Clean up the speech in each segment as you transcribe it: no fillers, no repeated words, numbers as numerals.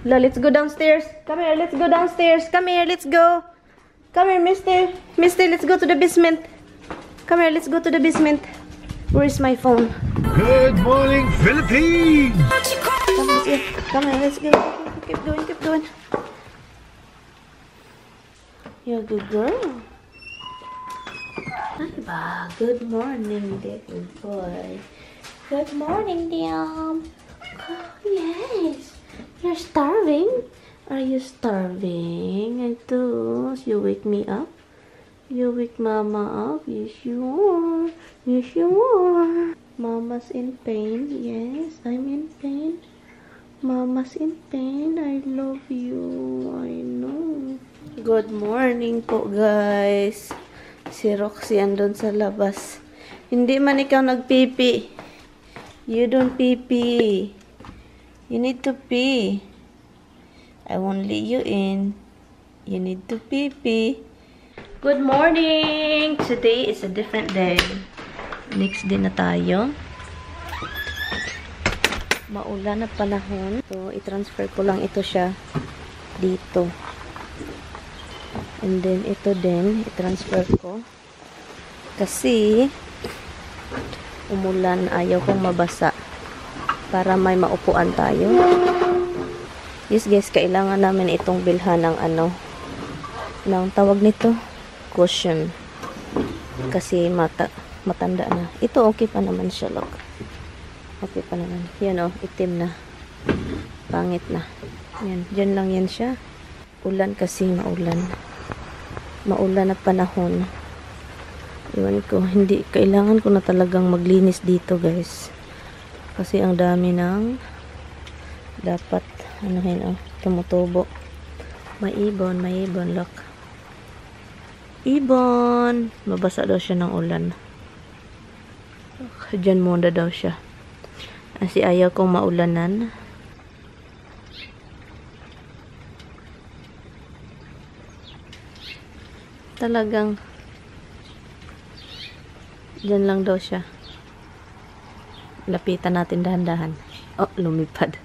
Let's go downstairs. Come here, let's go downstairs. Come here, let's go. Come here, mister. Mister, let's go to the basement. Come here, let's go to the basement. Where is my phone? Good morning, Philippines! Come here, let's go. Keep going, keep going. You're a good girl. Diba? Good morning, little boy. Good morning, Diam. Oh, yes. You're starving? Are you starving? Ito, you wake me up? You wake Mama up? Yes, you are. Yes, you are. Mama's in pain. Yes, I'm in pain. Mama's in pain. I love you. I know. Good morning po, guys. Si Roxy andun sa labas. Hindi man ikaw nagpipi. You don't pee-pee. You need to pee. I won't let you in. You need to pee-pee. Good morning! Today is a different day. Next day na tayo. Maulan na panahon. So, i-transfer ko lang ito siya dito. And then, ito din, i-transfer ko. Kasi, umulan, ayaw kong mabasa. Para may maupuan tayo. Yes guys, kailangan namin itong bilhan ng ng tawag nito, cushion. Kasi matanda na. Ito okay pa naman siya, look. Okay pa naman. Yan itim na. Pangit na. Yan, dyan lang yan siya. Ulan kasi, maulan. Maulan na panahon. Iwan ko, hindi, kailangan ko na talagang maglinis dito, guys. Kasi ang dami ng dapat tumutubo. May ibon, look. Ibon! Mabasa daw siya ng ulan. Diyan muna daw siya. Kasi ayaw kong maulanan. Talagang diyan lang daw siya. Lapitan natin dahan-dahan. Oh, lumipad.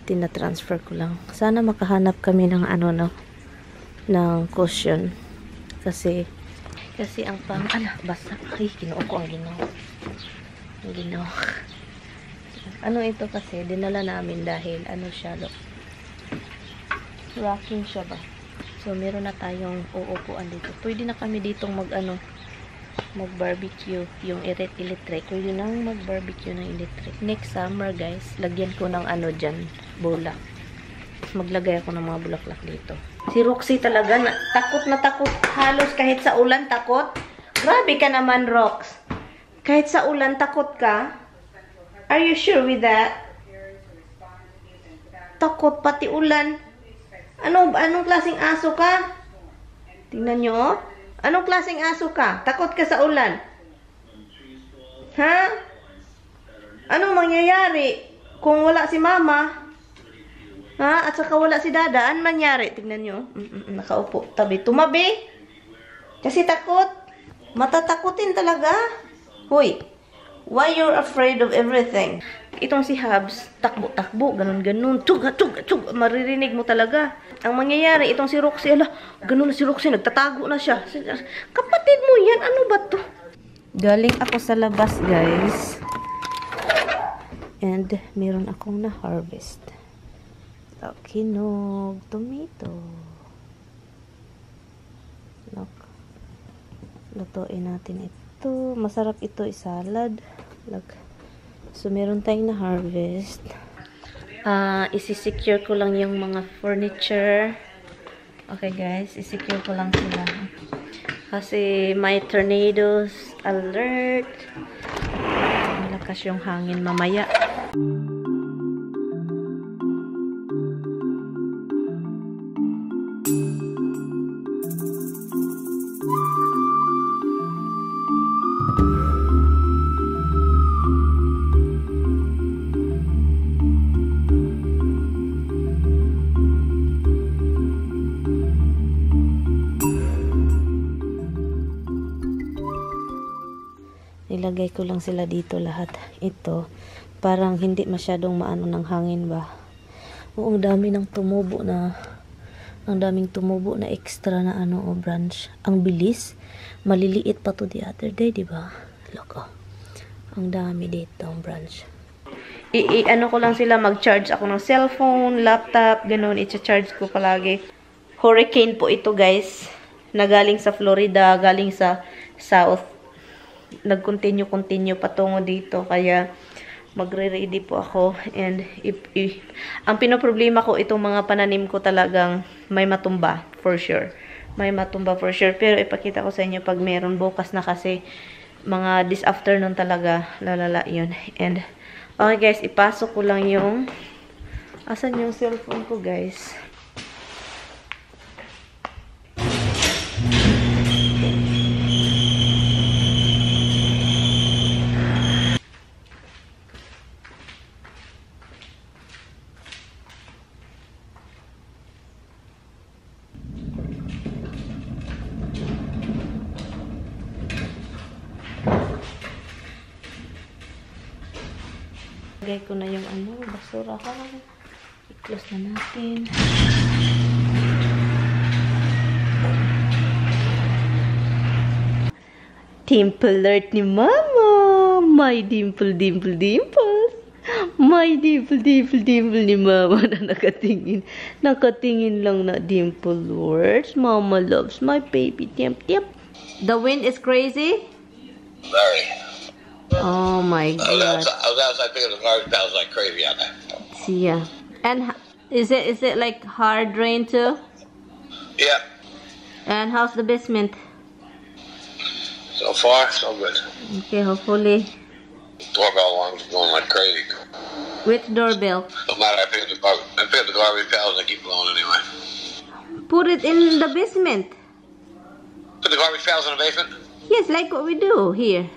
Tina-transfer ko lang. Sana makahanap kami ng ng cushion. Kasi ang basa. Ay, kinuha ko ang ginawa. Ito kasi, dinala namin dahil, siya, look. Rocking siya ba? So, meron na tayong uupuan dito. Pwede na kami ditong mag-barbecue yung electric. Pwede nang mag-barbecue ng electric. Next summer, guys, lagyan ko ng dyan, bulak. Maglagay ako ng mga bulaklak dito. Si Roxy talaga, takot na takot. Halos kahit sa ulan, takot. Grabe ka naman, Rox. Kahit sa ulan, takot ka? Are you sure with that? Takot, pati ulan. Anong klaseng aso ka? Tingnan nyo, oh. Anong klaseng aso ka? Takot ka sa ulan? Ha? Anong mangyayari kung wala si Mama? Ha? At saka wala si Dada? Anong mangyari? Tignan nyo. Nakaupo. Tumabi. Kasi takot. Matatakutin talaga. Hoy. Why you're afraid of everything? Itong si Habs, takbo-takbo, ganun-ganun. Tug. Maririnig mo talaga. Ang mangyayari, itong si Roxy, ganun na si Roxy, nagtatago na siya. Kapatid mo yan, ano ba to? Galing ako sa labas, guys. And, meron akong na-harvest. Kinog, tomato. Look. Lutuin natin ito. Masarap ito, salad. Look. So, meron tayong na-harvest. Isi-secure ko lang yung mga furniture. Okay, guys. Isi-secure ko lang sila. Kasi may tornadoes alert. Malakas yung hangin mamaya. Nilagay ko lang sila dito lahat. Ito, parang hindi masyadong maano ng hangin ba. Oh, ang dami ng tumubo na, ang daming tumubo na extra na ano, oh, branch. Ang bilis. Maliliit pa to the other day, di ba? Look, oh. Ang dami dito ang branch. Ano ko lang sila, mag-charge ako ng cellphone, laptop, ganun. I-charge ko palagi. Hurricane po ito, guys. Na galing sa Florida, galing sa South. Nag-continue patungo dito. Kaya, magre-ready po ako. And, ang pinoproblema ko, itong mga pananim ko talagang may matumba, for sure. May matumba for sure. Pero, ipakita ko sa inyo pag meron bukas na kasi, mga this afternoon talaga, lalala yun. And, okay guys, ipasok ko lang yung, asan yung cellphone ko guys? Lagay ko na yung ano, basurahan. I-close na natin. Dimple alert ni Mama. My dimple, dimple, dimples. My dimple, dimple, dimple ni Mama na nakatingin. Nakatingin lang na dimple words. Mama loves my baby. Dimp, dimp. The wind is crazy? Very. Oh my God. I was outside picking the garbage bags like crazy out there. Yeah. And is it like hard rain too? Yeah. And how's the basement? So far, so good. Okay, hopefully. Doorbell alarm's going like crazy. With doorbell. No matter, I pick up the garbage pails and they keep blowing anyway. Put it in the basement. Put the garbage pails in the basement? Yes, like what we do here.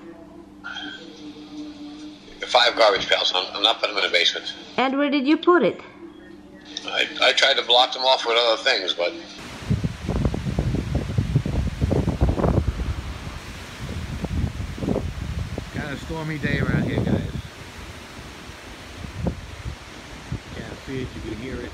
5 garbage pails. I'm not putting them in the basement. And where did you put it? I tried to block them off with other things, but... Kind of stormy day around here, guys. Can't see it, you can hear it.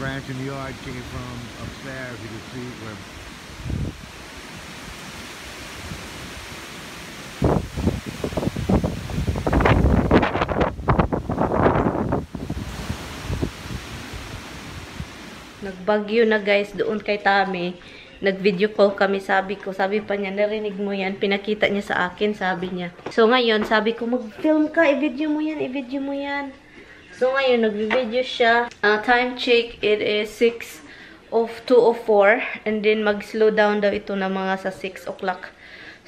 Branch in the yard came from upstairs. You can see where Nagbagyo na guys doon kay Tami. Nag-video call kami, sabi pa niya, narinig mo yan, pinakita niya sa akin, sabi niya. So ngayon, sabi ko, mag-film ka, i-video mo yan, i-video mo yan. So ngayon, nag-video siya. Time check, it is 2:04. And then, mag-slow down daw ito na mga sa 6 o'clock.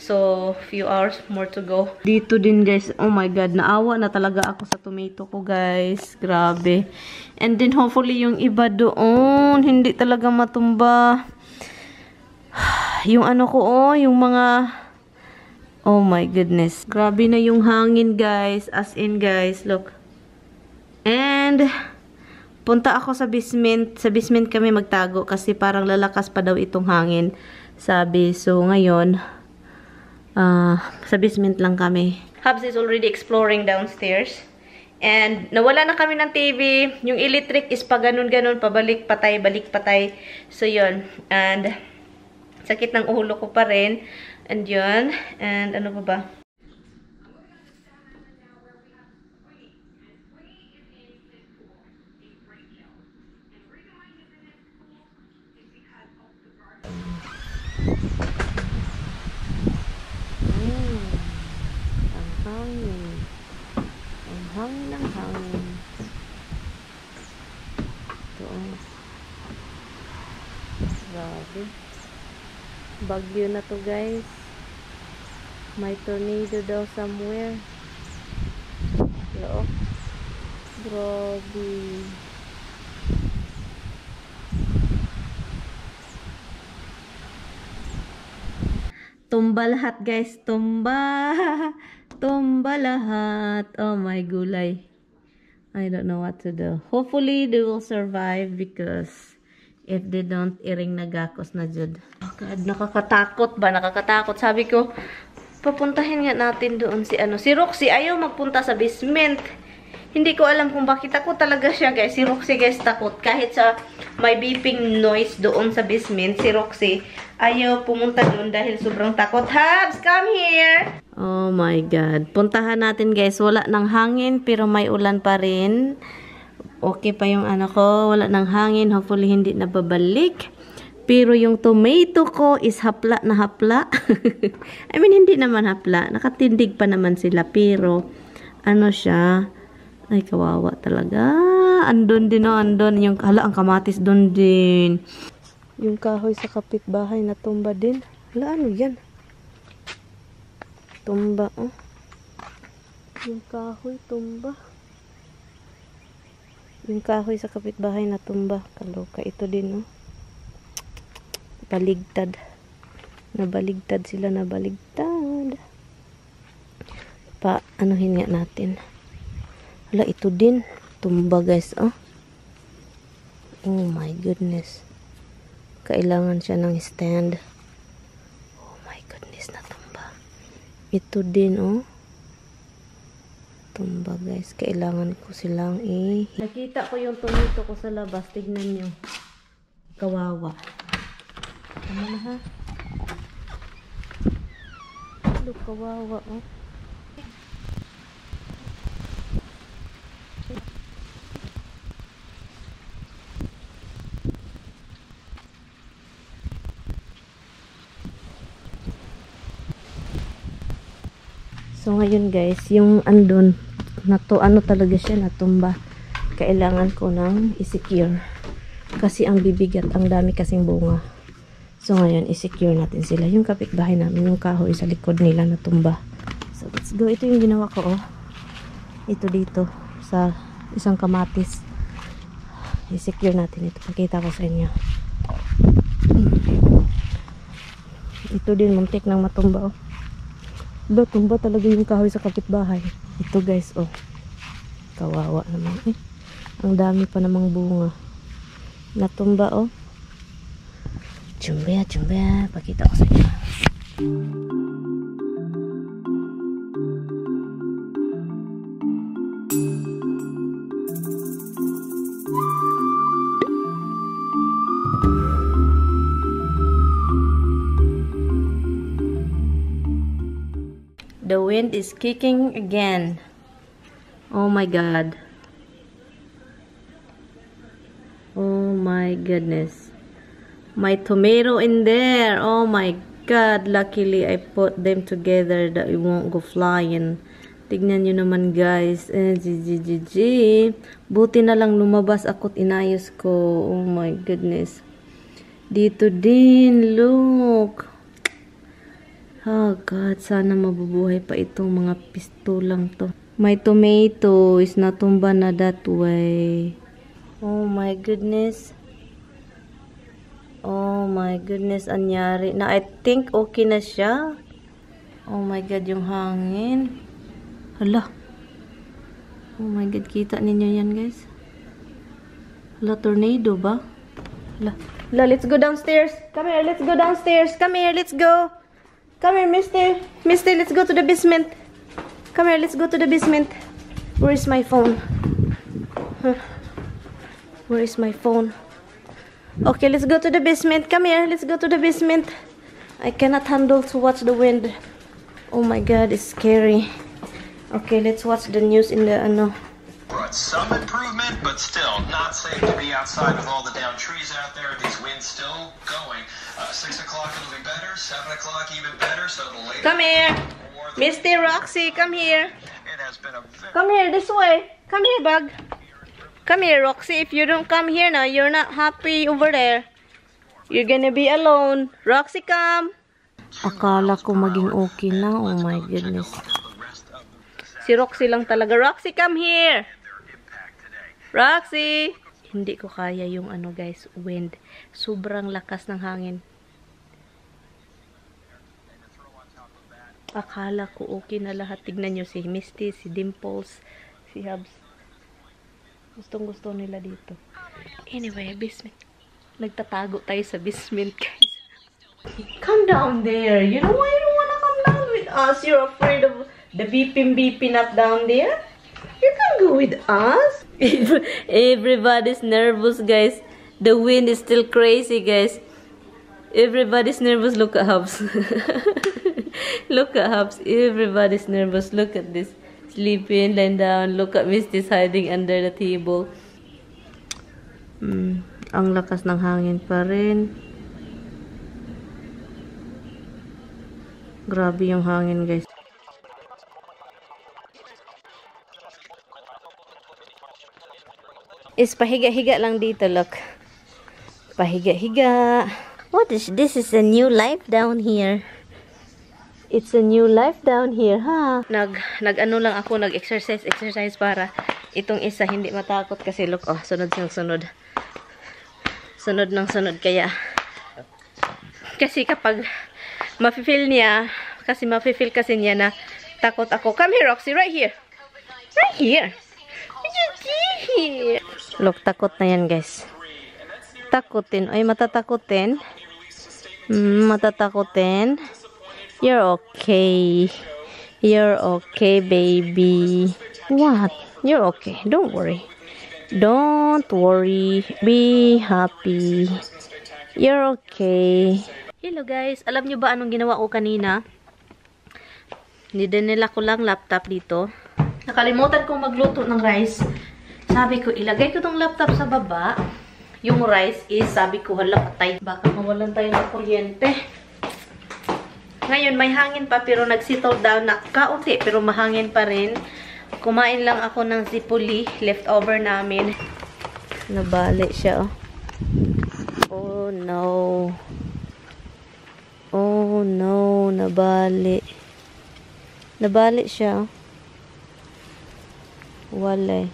So, few hours more to go. Dito din guys, oh my God, naawa na talaga ako sa tomato ko guys. Grabe. And then, hopefully, yung iba doon, hindi talaga matumba. Yung ano ko, oh, yung mga... Oh my goodness. Grabe na yung hangin guys. As in guys, look. And, punta ako sa basement. Sa basement kami magtago kasi parang lalakas pa daw itong hangin. Sabi, so ngayon, sa basement lang kami. Hubs is already exploring downstairs. And, nawala na kami ng TV. Yung electric is pa ganun-ganun, pabalik, patay, balik, patay. So, yun. And, sakit ng ulo ko pa rin. And, yun. And, ano pa ba? Ang hangin. hangin ng hangin. Ito. Grabe. Bagyo na to, guys. May tornado daw somewhere. Hello. Grabe. Tumba lahat, guys. Tumba. Tumba lahat. Oh my gulay. I don't know what to do. Hopefully, they will survive because if they don't, iring nagakos na jud. God, nakakatakot ba? Nakakatakot. Sabi ko, papuntahin nga natin doon si Roxy. Ayaw magpunta sa basement. Hindi ko alam kung bakit takot talaga siya, guys. Si Roxy, guys, takot. Kahit sa may beeping noise doon sa basement, si Roxy ayaw pumunta doon dahil sobrang takot. Habs, come here! Oh my God. Puntahan natin, guys. Wala ng hangin, pero may ulan pa rin. Okay pa yung ko. Wala ng hangin. Hopefully, hindi na babalik. Pero yung tomato ko is hapla na hapla. I mean, hindi naman hapla. Nakatindig pa naman sila. Pero, siya... Ay, kawawa talaga. Andun din, andun. Yung, ang kamatis doon din. Yung kahoy sa kapitbahay na tumba din. Hala, ano yan? Tumba, oh. Yung kahoy, tumba. Yung kahoy sa kapitbahay na tumba. Kaloka, ito din, oh. Baligtad. Nabaligtad sila, nabaligtad. Anuhin nga natin. Hala, ito din. Tumba, guys, oh. Oh my goodness. Kailangan siya ng stand. Oh my goodness, natumba. Ito din, oh. Tumba, guys. Kailangan ko silang Nakita ko yung tomato ko sa labas. Tignan nyo. Kawawa. Tama na, ha? Look, kawawa, oh. So, ngayon guys, yung andun, talaga siya, natumba. Kailangan ko nang i-secure. Kasi ang bibigat, ang dami kasing bunga. So, ngayon, i-secure natin sila. Yung kapitbahay namin, yung kahoy sa likod nila natumba. So, let's go. Ito yung ginawa ko, oh. Ito dito, sa isang kamatis. I-secure natin ito. Pakita ko sa inyo. Ito din, muntik nang matumba, oh. Tumba talaga yung kahoy sa kapitbahay. Ito guys, oh. Kawawa naman, eh. Ang dami pa namang bunga. Natumba, oh. Chumba, chumba. Pakita ko sa inyo. The wind is kicking again. Oh my God. Oh my goodness. My tomato in there. Oh my God. Luckily, I put them together that it won't go flying. Tignan nyo naman, guys. Buti na lang lumabas ako't inayos ko. Oh my goodness. Dito din. Look. Oh God, sana mabubuhay pa itong mga pistolang to. My tomato is natumba na that way. Oh my goodness. Oh my goodness, anyari. Na, I think okay na siya. Oh my God, yung hangin. Hala. Oh my God, kita ninyo yan, guys. Hala, tornado ba? Hala. Hala, let's go downstairs. Come here, let's go downstairs. Come here, let's go. Come here, mister. Mister, let's go to the basement. Come here, let's go to the basement. Where is my phone? Where is my phone? Okay, let's go to the basement. Come here, let's go to the basement. I cannot handle to watch the wind. Oh my God, it's scary. Okay, let's watch the news in the Brought some improvement, but still not safe to be outside with all the downed trees out there. These winds still going. 6 o'clock it'll be better. 7 o'clock even better. So the later. Come here, Mr. Roxy. Come here. It has been a very... Come here, this way. Come here, Bug. Come here, Roxy. If you don't come here now, you're not happy over there. You're gonna be alone. Roxy, come. Akala ko maging okay na. Oh my goodness. Si Roxy lang talaga. Roxy, come here. Roxy. Hindi ko kaya yung ano guys, wind. Sobrang lakas ng hangin. Akala ko okay na lahat. Tignan nyo si Misty, si Dimples, si Hubs. Gustong-gusto nila dito. Anyway, basement. Nagtatago tayo sa basement, guys. Come down there. You know why you don't wanna come down with us? You're afraid of the beeping not down there? You can go with us. Everybody's nervous, guys. The wind is still crazy, guys. Everybody's nervous. Look at Hubs. Look at Hubs. Everybody's nervous. Look at this. Sleeping, lying down. Look at Misty's hiding under the table. Ang lakas ng hangin pa rin. Grabe yung hangin, guys. Is pahiga-higa lang dito, look. Pahiga-higa. What is this? Is a new life down here. It's a new life down here, ha? Nag-ano lang ako, nag-exercise para itong isa hindi matakot kasi look, oh, sunod ng sunod. Sunod ng sunod kaya. Kasi kapag ma-feel niya na takot ako. Come here, Roxy, right here. Right here. Look, takot na yan, guys. Takutin. Ay, matatakutin. Matatakutin. You're okay. You're okay, baby. What? You're okay. Don't worry. Don't worry. Be happy. You're okay. Hello, guys. Alam nyo ba anong ginawa ko kanina? Nidinila ko lang laptop dito. Nakalimutan kong magluto ng rice. Sabi ko, ilagay ko tong laptop sa baba. Yung rice is, sabi ko, hala, patay. Baka mawalan tayo ng kuryente. Ngayon, may hangin pa, pero nag-settle down na kaunti, pero mahangin pa rin. Kumain lang ako ng zipuli, leftover namin. Nabali siya, oh. Oh, no. Oh, no. Nabali. Nabali siya, oh. Wala.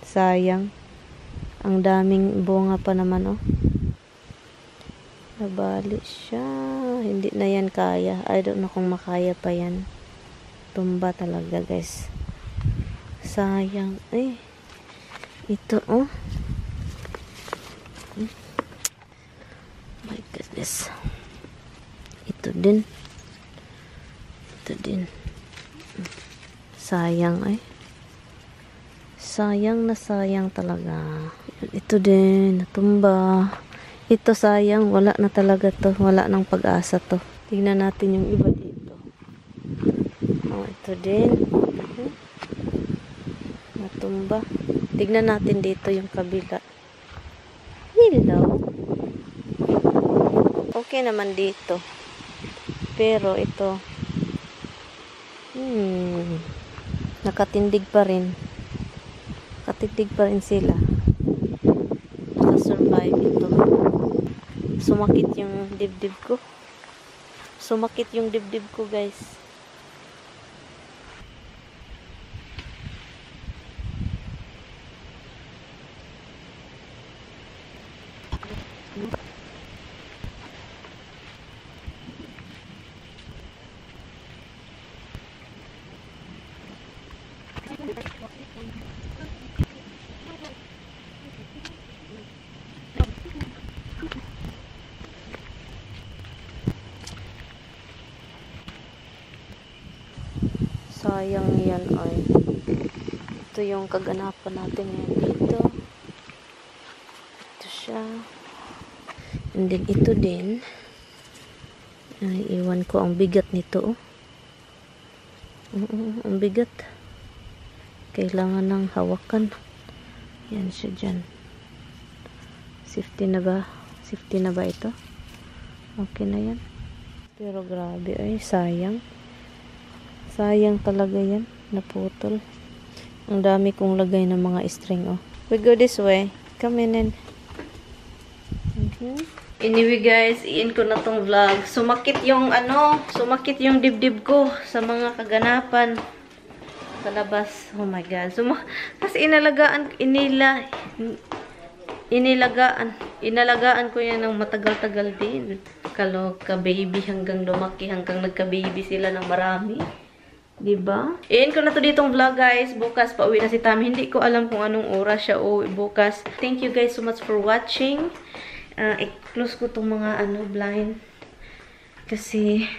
Sayang. Ang daming bunga pa naman, oh. Nabali siya. Hindi na yan kaya. I don't know kung makaya pa yan. Tumba talaga, guys. Sayang. Eh. Ito, oh. My goodness. Ito din. Ito din. Sayang, eh. Sayang na sayang talaga. Ito din, natumba. Ito sayang, wala na talaga to. Wala nang pag-asa to. Tingnan natin yung iba dito. Oh, ito din. Natumba. Tingnan natin dito yung kabila. Hello. Okay naman dito. Pero ito. Nakatindig pa rin. Nakatindig pa rin sila. Nakasurvive ito. Sumakit yung dibdib ko. Sumakit yung dibdib ko, guys. Sayang yan, ay. Ito yung kaganapan natin ngayon dito. Ito siya. And then ito din. Ay, iwan ko ang bigat nito. Ang bigat. Kailangan ng hawakan. Yan siya dyan. Safety na ba? Safety na ba ito? Okay na yan. Pero grabe, ay sayang. Sayang talaga yan. Naputol. Ang dami kong lagay ng mga string, oh. We go this way. Come in. Okay. Anyway guys, iin ko na tong vlog. Sumakit yung dibdib ko sa mga kaganapan sa labas. Oh my God. Kasi inalagaan ko yan ng matagal-tagal din. Ka-baby hanggang lumaki, hanggang nagka-baby sila ng marami. Diba? Iin ko na to ditong vlog guys. Bukas pauwi na si Tammy. Hindi ko alam kung anong oras siya uuwi bukas. Thank you guys so much for watching. I-close ko tong mga blind. Kasi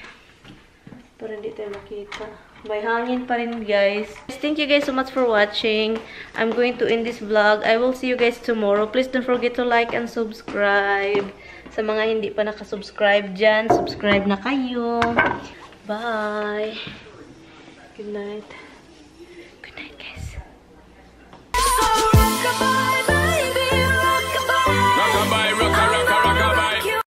para hindi tayo makita. May hangin pa rin guys. Thank you guys so much for watching. I'm going to end this vlog. I will see you guys tomorrow. Please don't forget to like and subscribe. Sa mga hindi pa nakasubscribe dyan, subscribe na kayo. Bye! Good night.